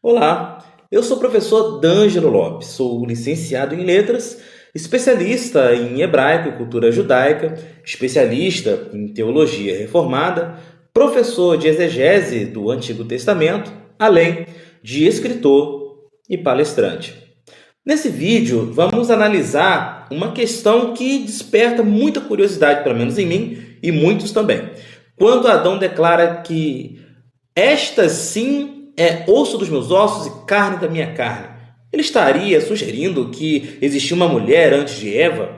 Olá, eu sou o professor D'Angelo Lopes, sou licenciado em Letras, especialista em hebraico e cultura judaica, especialista em teologia reformada, professor de exegese do Antigo Testamento, além de escritor e palestrante. Nesse vídeo, vamos analisar uma questão que desperta muita curiosidade, pelo menos em mim, e muitos também. Quando Adão declara que esta sim é osso dos meus ossos e carne da minha carne. Ele estaria sugerindo que existia uma mulher antes de Eva?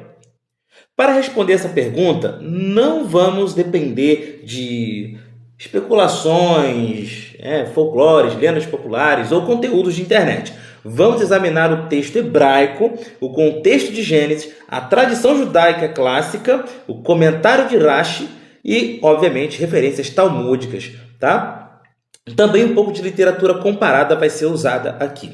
Para responder essa pergunta, não vamos depender de especulações, folclores, lendas populares ou conteúdos de internet. Vamos examinar o texto hebraico, o contexto de Gênesis, a tradição judaica clássica, o comentário de Rashi e, obviamente, referências talmúdicas, tá? Também um pouco de literatura comparada vai ser usada aqui.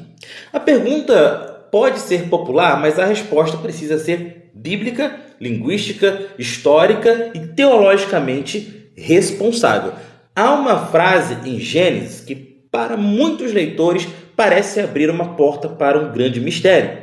A pergunta pode ser popular, mas a resposta precisa ser bíblica, linguística, histórica e teologicamente responsável. Há uma frase em Gênesis que, para muitos leitores, parece abrir uma porta para um grande mistério.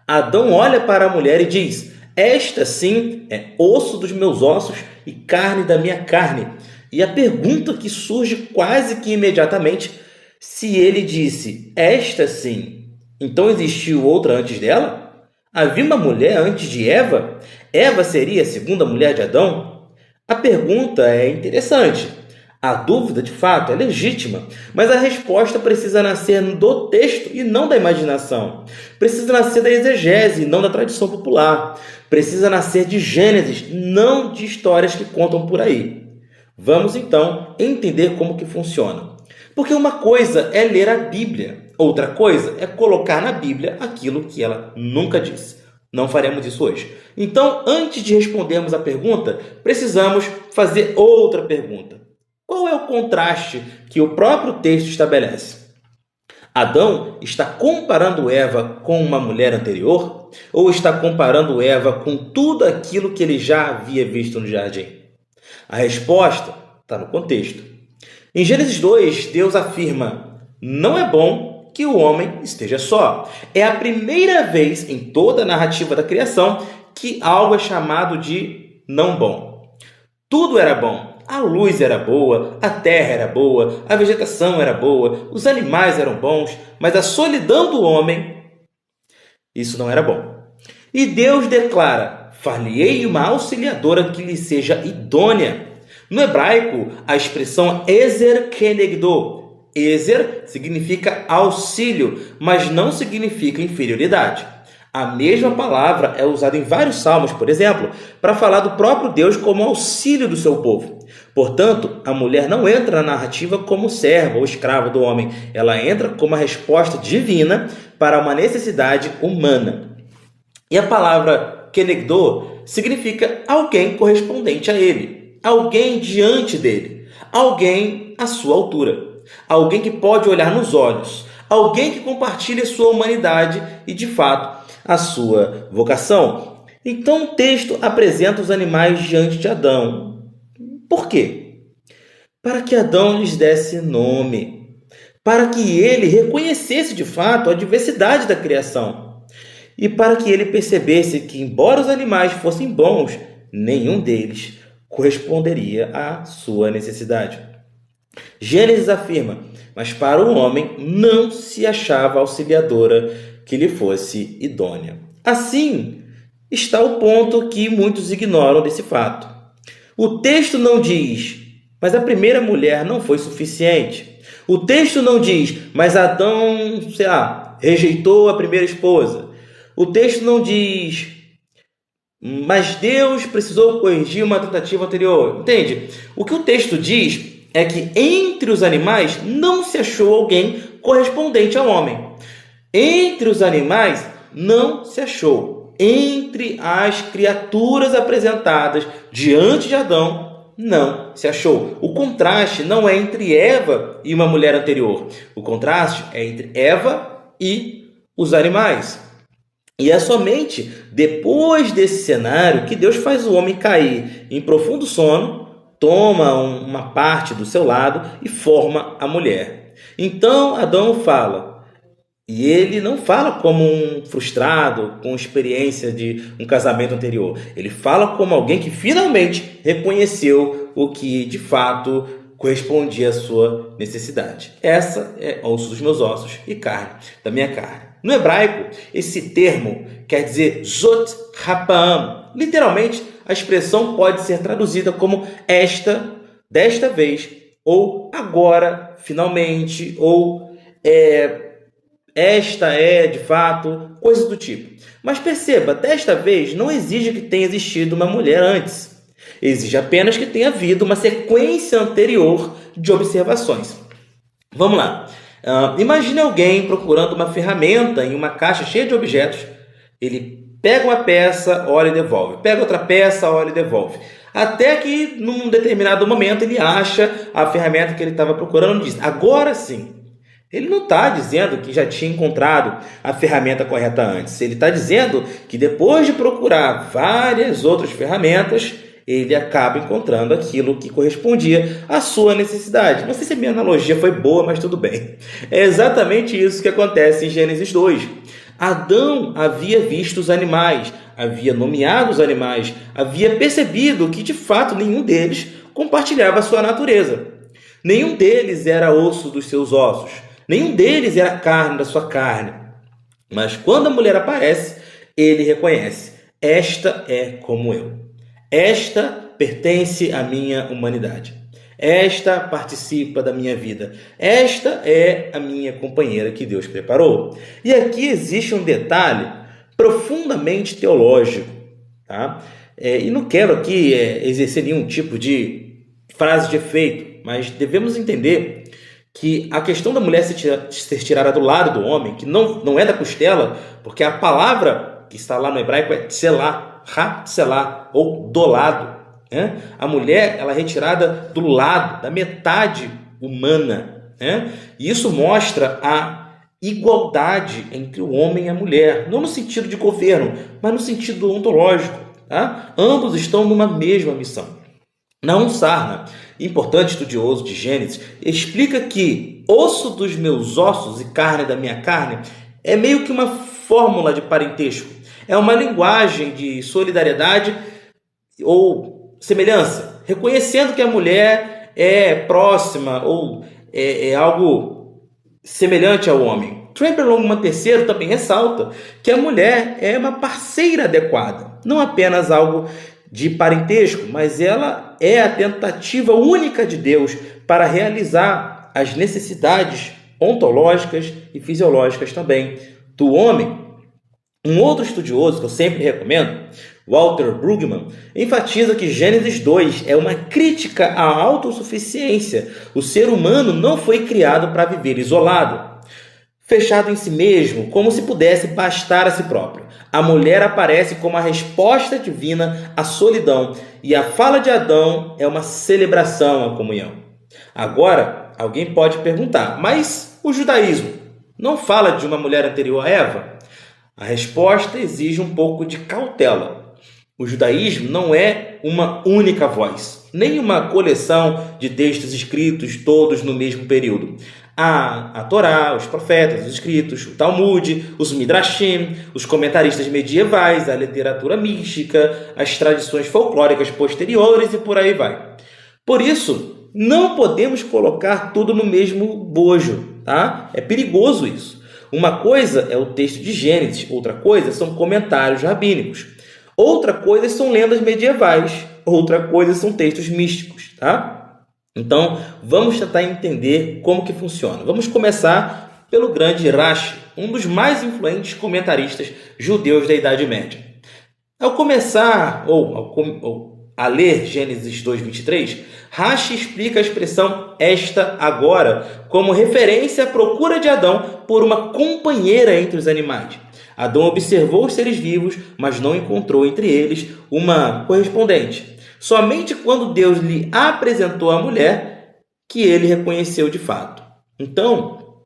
Adão olha para a mulher e diz: esta sim é osso dos meus ossos e carne da minha carne. E a pergunta que surge quase que imediatamente, se ele disse, esta sim, então existiu outra antes dela? Havia uma mulher antes de Eva? Eva seria a segunda mulher de Adão? A pergunta é interessante. A dúvida, de fato, é legítima, mas a resposta precisa nascer do texto e não da imaginação. Precisa nascer da exegese e não da tradição popular. Precisa nascer de Gênesis, não de histórias que contam por aí. Vamos então entender como que funciona. Porque uma coisa é ler a Bíblia, outra coisa é colocar na Bíblia aquilo que ela nunca disse. Não faremos isso hoje. Então, antes de respondermos a pergunta, precisamos fazer outra pergunta. Qual é o contraste que o próprio texto estabelece? Adão está comparando Eva com uma mulher anterior? Ou está comparando Eva com tudo aquilo que ele já havia visto no jardim? A resposta está no contexto. Em Gênesis 2, Deus afirma: não é bom que o homem esteja só. É a primeira vez em toda a narrativa da criação que algo é chamado de não bom. Tudo era bom. A luz era boa, a terra era boa, a vegetação era boa, os animais eram bons, mas a solidão do homem, isso não era bom. E Deus declara: far-lhe-ei uma auxiliadora que lhe seja idônea. No hebraico, a expressão ezer kenegdo. Ezer significa auxílio, mas não significa inferioridade. A mesma palavra é usada em vários salmos, por exemplo, para falar do próprio Deus como auxílio do seu povo. Portanto, a mulher não entra na narrativa como serva ou escrava do homem. Ela entra como uma resposta divina para uma necessidade humana. E a palavra kenegdo significa alguém correspondente a ele, alguém diante dele, alguém à sua altura, alguém que pode olhar nos olhos, alguém que compartilha sua humanidade e, de fato, a sua vocação. Então o texto apresenta os animais diante de Adão. Por quê? Para que Adão lhes desse nome, para que ele reconhecesse de fato a diversidade da criação e para que ele percebesse que, embora os animais fossem bons, nenhum deles corresponderia à sua necessidade. Gênesis afirma: mas para o homem não se achava auxiliadora que lhe fosse idônea. Assim está o ponto que muitos ignoram desse fato. O texto não diz: mas a primeira mulher não foi suficiente. O texto não diz: mas Adão, rejeitou a primeira esposa. O texto não diz: mas Deus precisou corrigir uma tentativa anterior. Entende? O que o texto diz é que entre os animais não se achou alguém correspondente ao homem. Entre os animais não se achou. Entre as criaturas apresentadas diante de Adão, não se achou. O contraste não é entre Eva e uma mulher anterior. O contraste é entre Eva e os animais. E é somente depois desse cenário que Deus faz o homem cair em profundo sono, toma uma parte do seu lado e forma a mulher. Então Adão fala, e ele não fala como um frustrado com experiência de um casamento anterior. Ele fala como alguém que finalmente reconheceu o que de fato correspondia à sua necessidade. Essa é osso dos meus ossos e carne da minha carne. No hebraico, esse termo quer dizer Zot Rapam. Literalmente, a expressão pode ser traduzida como esta, desta vez, ou agora, finalmente, ou esta é, de fato, coisas do tipo. Mas perceba, desta vez não exige que tenha existido uma mulher antes. Exige apenas que tenha havido uma sequência anterior de observações. Vamos lá. Imagine alguém procurando uma ferramenta em uma caixa cheia de objetos. Ele pega uma peça, olha e devolve. Pega outra peça, olha e devolve. Até que, num determinado momento, ele acha a ferramenta que ele estava procurando e diz, agora sim. Ele não está dizendo que já tinha encontrado a ferramenta correta antes. Ele está dizendo que depois de procurar várias outras ferramentas, ele acaba encontrando aquilo que correspondia à sua necessidade. Não sei se a minha analogia foi boa, mas tudo bem. É exatamente isso que acontece em Gênesis 2. Adão havia visto os animais, havia nomeado os animais, havia percebido que, de fato, nenhum deles compartilhava a sua natureza. Nenhum deles era osso dos seus ossos. Nenhum deles era carne da sua carne. Mas quando a mulher aparece, ele reconhece: esta é como eu. Esta pertence à minha humanidade. Esta participa da minha vida. Esta é a minha companheira que Deus preparou. E aqui existe um detalhe profundamente teológico. Tá? E não quero aqui exercer nenhum tipo de frase de efeito, mas devemos entender que a questão da mulher ser tirada do lado do homem, que não é da costela, porque a palavra que está lá no hebraico é tselá, ha-tselá, ou do lado. Né? A mulher ela é retirada do lado, da metade humana. Né? E isso mostra a igualdade entre o homem e a mulher, não no sentido de governo, mas no sentido ontológico. Tá? Ambos estão numa mesma missão. Naum Sarna, importante estudioso de Gênesis, explica que osso dos meus ossos e carne da minha carne é meio que uma fórmula de parentesco. É uma linguagem de solidariedade ou semelhança, reconhecendo que a mulher é próxima ou é algo semelhante ao homem. Tremper Longman III também ressalta que a mulher é uma parceira adequada, não apenas algo de parentesco, mas ela é a tentativa única de Deus para realizar as necessidades ontológicas e fisiológicas também do homem. Um outro estudioso que eu sempre recomendo, Walter Brueggemann, enfatiza que Gênesis 2 é uma crítica à autossuficiência. O ser humano não foi criado para viver isolado, fechado em si mesmo, como se pudesse bastar a si próprio. A mulher aparece como a resposta divina à solidão, e a fala de Adão é uma celebração à comunhão. Agora, alguém pode perguntar, mas o judaísmo não fala de uma mulher anterior a Eva? A resposta exige um pouco de cautela. O judaísmo não é uma única voz, nem uma coleção de textos escritos todos no mesmo período. Há a Torá, os profetas, os escritos, o Talmud, os Midrashim, os comentaristas medievais, a literatura mística, as tradições folclóricas posteriores e por aí vai. Por isso, não podemos colocar tudo no mesmo bojo, tá? É perigoso isso. Uma coisa é o texto de Gênesis, outra coisa são comentários rabínicos. Outra coisa são lendas medievais, outra coisa são textos místicos, tá? Então, vamos tentar entender como que funciona. Vamos começar pelo grande Rashi, um dos mais influentes comentaristas judeus da Idade Média. Ao começar, a ler Gênesis 2:23, Rashi explica a expressão esta agora como referência à procura de Adão por uma companheira entre os animais. Adão observou os seres vivos, mas não encontrou entre eles uma correspondente. Somente quando Deus lhe apresentou a mulher que ele reconheceu de fato. Então,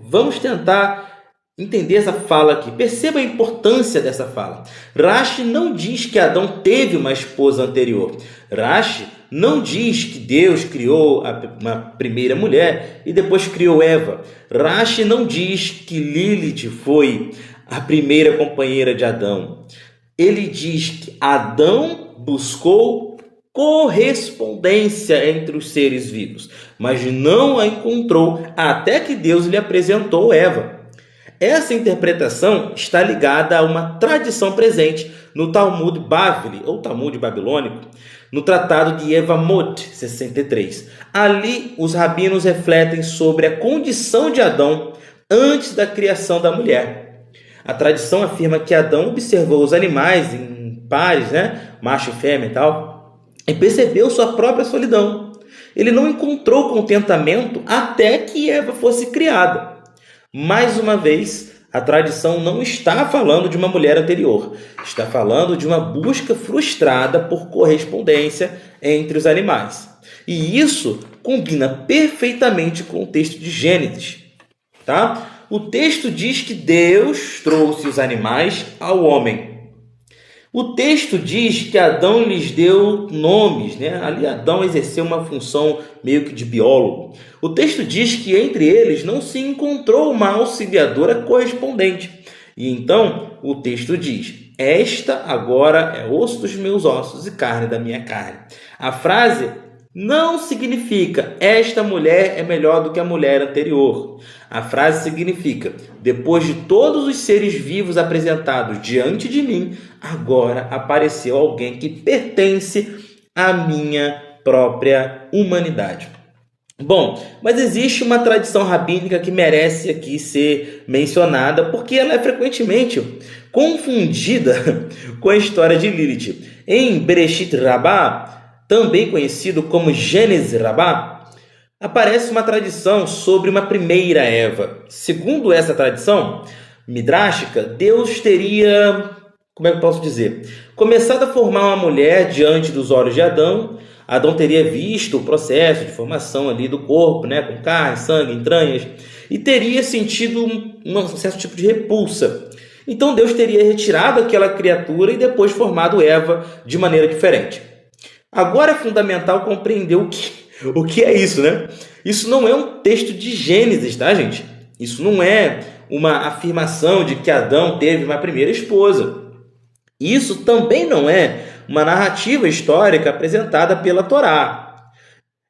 vamos tentar entender essa fala aqui. Perceba a importância dessa fala. Rashi não diz que Adão teve uma esposa anterior. Rashi não diz que Deus criou uma primeira mulher e depois criou Eva. Rashi não diz que Lilith foi a primeira companheira de Adão. Ele diz que Adão buscou correspondência entre os seres vivos, mas não a encontrou até que Deus lhe apresentou Eva. Essa interpretação está ligada a uma tradição presente no Talmud Bavli, ou Talmud babilônico, no Tratado de Yevamot 63. Ali, os rabinos refletem sobre a condição de Adão antes da criação da mulher. A tradição afirma que Adão observou os animais em pares, macho e fêmea e tal, e percebeu sua própria solidão. Ele não encontrou contentamento até que Eva fosse criada. Mais uma vez, a tradição não está falando de uma mulher anterior, está falando de uma busca frustrada por correspondência entre os animais. E isso combina perfeitamente com o texto de Gênesis, tá? O texto diz que Deus trouxe os animais ao homem. O texto diz que Adão lhes deu nomes, Ali Adão exerceu uma função meio que de biólogo. O texto diz que entre eles não se encontrou uma auxiliadora correspondente. E então o texto diz: esta agora é osso dos meus ossos e carne da minha carne. A frase não significa esta mulher é melhor do que a mulher anterior. A frase significa: depois de todos os seres vivos apresentados diante de mim, agora apareceu alguém que pertence à minha própria humanidade. Bom, mas existe uma tradição rabínica que merece aqui ser mencionada, porque ela é frequentemente confundida com a história de Lilith. Em Bereshit Rabbah, também conhecido como Gênesis Rabbah, aparece uma tradição sobre uma primeira Eva. Segundo essa tradição midráshicas, Deus teria, como é que eu posso dizer, começado a formar uma mulher diante dos olhos de Adão. Adão teria visto o processo de formação ali do corpo, com carne, sangue, entranhas, e teria sentido um certo tipo de repulsa. Então Deus teria retirado aquela criatura e depois formado Eva de maneira diferente. Agora é fundamental compreender o que é isso, Isso não é um texto de Gênesis, tá, gente? Isso não é uma afirmação de que Adão teve uma primeira esposa. Isso também não é uma narrativa histórica apresentada pela Torá.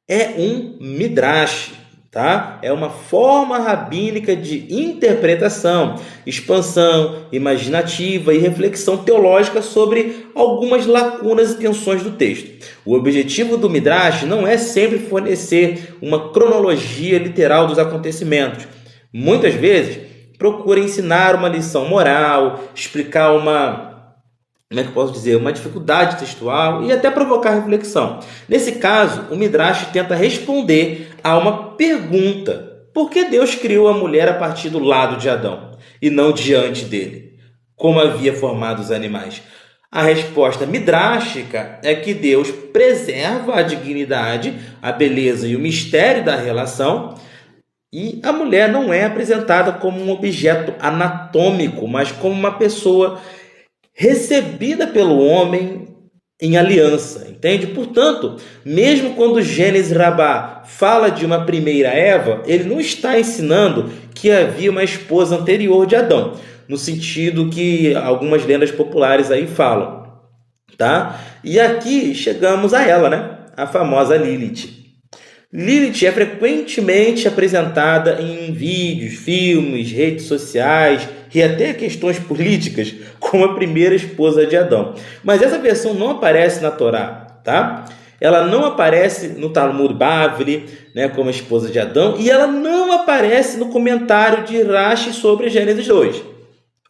É um midrash, tá? É uma forma rabínica de interpretação, expansão imaginativa e reflexão teológica sobre algumas lacunas e tensões do texto. O objetivo do midrash não é sempre fornecer uma cronologia literal dos acontecimentos. Muitas vezes, procura ensinar uma lição moral, explicar uma dificuldade textual e até provocar reflexão. Nesse caso, o Midrash tenta responder a uma pergunta: por que Deus criou a mulher a partir do lado de Adão e não diante dele, como havia formado os animais? A resposta midrášica é que Deus preserva a dignidade, a beleza e o mistério da relação, e a mulher não é apresentada como um objeto anatômico, mas como uma pessoa recebida pelo homem em aliança, entende? Portanto, mesmo quando Gênesis Rabbah fala de uma primeira Eva, ele não está ensinando que havia uma esposa anterior de Adão, no sentido que algumas lendas populares aí falam, tá? E aqui chegamos a ela, a famosa Lilith. Lilith é frequentemente apresentada em vídeos, filmes, redes sociais e até questões políticas como a primeira esposa de Adão. Mas essa versão não aparece na Torá, tá? Ela não aparece no Talmud Bavli, como a esposa de Adão, e ela não aparece no comentário de Rashi sobre Gênesis 2,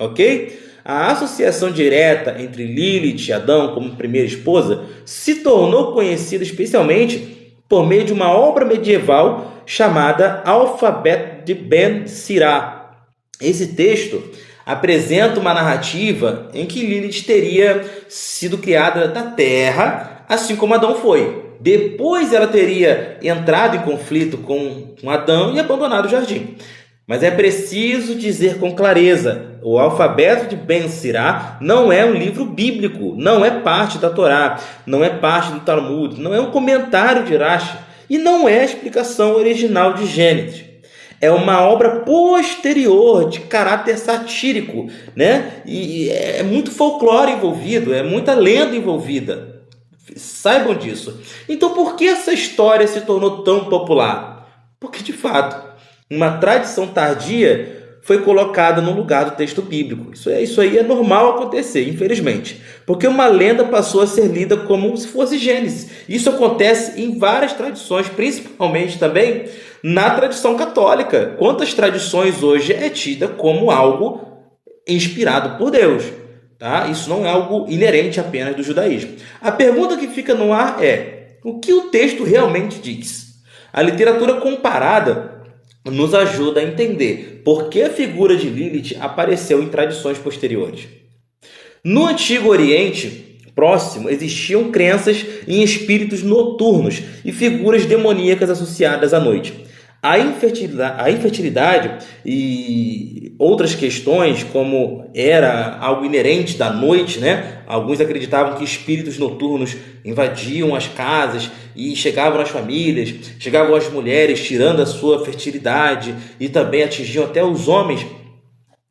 ok? A associação direta entre Lilith e Adão como primeira esposa se tornou conhecida especialmente por meio de uma obra medieval chamada Alfabeto de Ben Sirá. Esse texto apresenta uma narrativa em que Lilith teria sido criada da terra, assim como Adão foi. Depois ela teria entrado em conflito com Adão e abandonado o jardim. Mas é preciso dizer com clareza: o alfabeto de Ben Sirá não é um livro bíblico, não é parte da Torá, não é parte do Talmud, não é um comentário de Rashi e não é a explicação original de Gênesis. É uma obra posterior, de caráter satírico, né? E é muito folclore envolvido, é muita lenda envolvida. Saibam disso. Então, por que essa história se tornou tão popular? Porque, de fato, uma tradição tardia foi colocada no lugar do texto bíblico. Isso aí é normal acontecer, infelizmente. Porque uma lenda passou a ser lida como se fosse Gênesis. Isso acontece em várias tradições, principalmente também na tradição católica. Quantas tradições hoje é tida como algo inspirado por Deus? Tá? Isso não é algo inerente apenas do judaísmo. A pergunta que fica no ar é: o que o texto realmente diz? A literatura comparada nos ajuda a entender por que a figura de Lilith apareceu em tradições posteriores. No Antigo Oriente Próximo existiam crenças em espíritos noturnos e figuras demoníacas associadas à noite. A infertilidade e outras questões, como era algo inerente da noite, né? Alguns acreditavam que espíritos noturnos invadiam as casas e chegavam às famílias, chegavam às mulheres, tirando a sua fertilidade e também atingiam até os homens.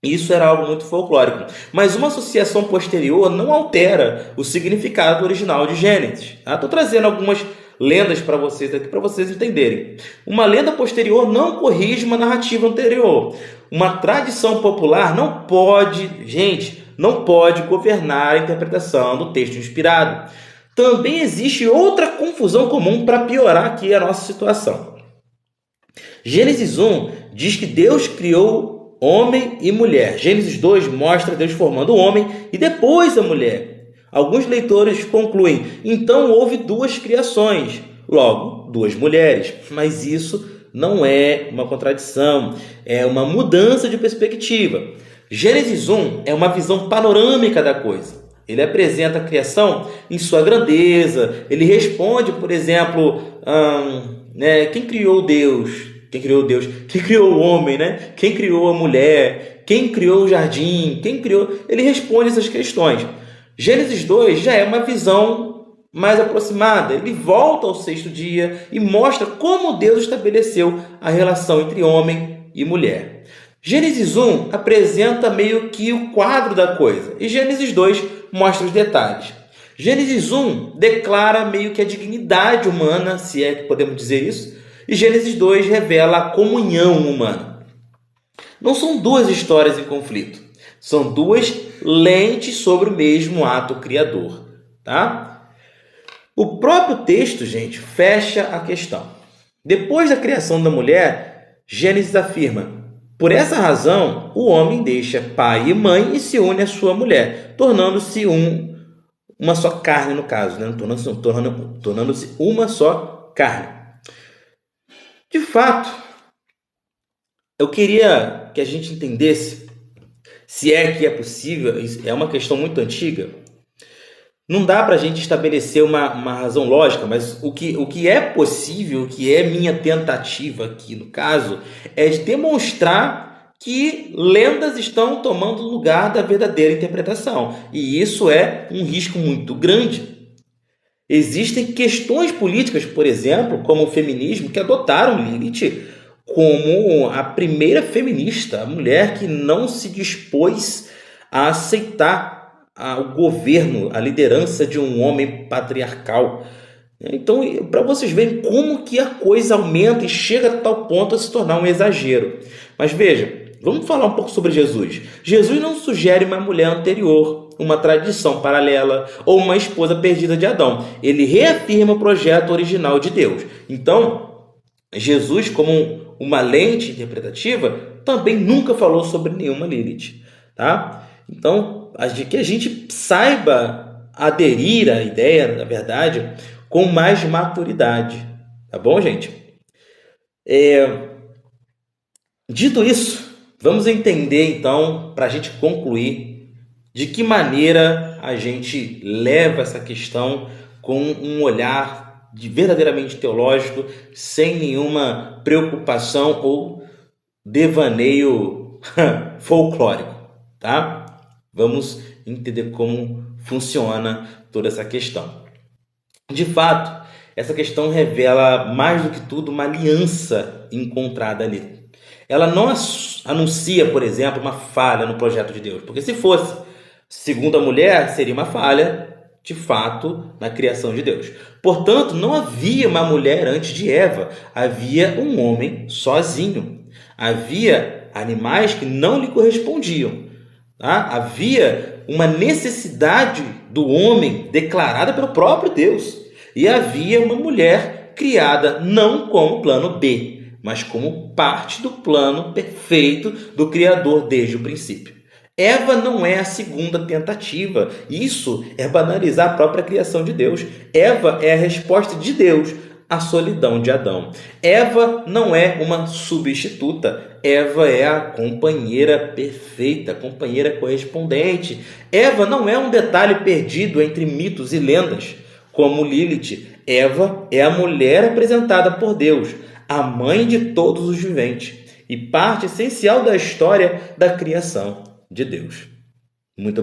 Isso era algo muito folclórico. Mas uma associação posterior não altera o significado original de Gênesis. Estou trazendo algumas lendas para vocês aqui, para vocês entenderem. Uma lenda posterior não corrige uma narrativa anterior. Uma tradição popular não pode governar a interpretação do texto inspirado. Também existe outra confusão comum para piorar aqui a nossa situação. Gênesis 1 diz que Deus criou homem e mulher. Gênesis 2 mostra Deus formando o homem e depois a mulher. Alguns leitores concluem: então houve duas criações, logo duas mulheres. Mas isso não é uma contradição, é uma mudança de perspectiva. Gênesis 1 é uma visão panorâmica da coisa. Ele apresenta a criação em sua grandeza. Ele responde, por exemplo, quem criou Deus? Quem criou Deus? Quem criou o homem, né? Quem criou a mulher? Quem criou o jardim? Ele responde essas questões. Gênesis 2 já é uma visão mais aproximada. Ele volta ao sexto dia e mostra como Deus estabeleceu a relação entre homem e mulher. Gênesis 1 apresenta meio que o quadro da coisa e Gênesis 2 mostra os detalhes. Gênesis 1 declara meio que a dignidade humana, se é que podemos dizer isso, e Gênesis 2 revela a comunhão humana. Não são duas histórias em conflito. São duas lentes sobre o mesmo ato criador, tá? O próprio texto, gente, fecha a questão. Depois da criação da mulher, Gênesis afirma: por essa razão, o homem deixa pai e mãe e se une à sua mulher, tornando-se uma só carne, no caso, né? Tornando-se uma só carne. De fato, eu queria que a gente entendesse, se é que é possível, é uma questão muito antiga, não dá para a gente estabelecer uma razão lógica, mas o que é possível, o que é minha tentativa aqui no caso, é de demonstrar que lendas estão tomando o lugar da verdadeira interpretação. E isso é um risco muito grande. Existem questões políticas, por exemplo, como o feminismo, que adotaram Lilith como a primeira feminista, a mulher que não se dispôs a aceitar o governo, a liderança de um homem patriarcal. Então, para vocês verem como que a coisa aumenta e chega a tal ponto a se tornar um exagero. Mas veja, vamos falar um pouco sobre Jesus. Jesus não sugere uma mulher anterior, uma tradição paralela ou uma esposa perdida de Adão. Ele reafirma o projeto original de Deus. Então, Jesus, como uma lente interpretativa, também nunca falou sobre nenhuma Lilith, tá? Então, que a gente saiba aderir à ideia, na verdade, com mais maturidade, tá bom, gente? Dito isso, vamos entender, então, para a gente concluir, de que maneira a gente leva essa questão com um olhar verdadeiramente teológico, sem nenhuma preocupação ou devaneio folclórico, tá? Vamos entender como funciona toda essa questão. De fato, essa questão revela mais do que tudo uma aliança encontrada ali. Ela não anuncia, por exemplo, uma falha no projeto de Deus, porque se fosse, segundo a mulher, seria uma falha de fato na criação de Deus. Portanto, não havia uma mulher antes de Eva, havia um homem sozinho. Havia animais que não lhe correspondiam. Tá? Havia uma necessidade do homem declarada pelo próprio Deus. E havia uma mulher criada não como plano B, mas como parte do plano perfeito do Criador desde o princípio. Eva não é a segunda tentativa. Isso é banalizar a própria criação de Deus. Eva é a resposta de Deus à solidão de Adão. Eva não é uma substituta. Eva é a companheira perfeita, a companheira correspondente. Eva não é um detalhe perdido entre mitos e lendas, como Lilith. Eva é a mulher apresentada por Deus, a mãe de todos os viventes e parte essencial da história da criação de Deus. Muito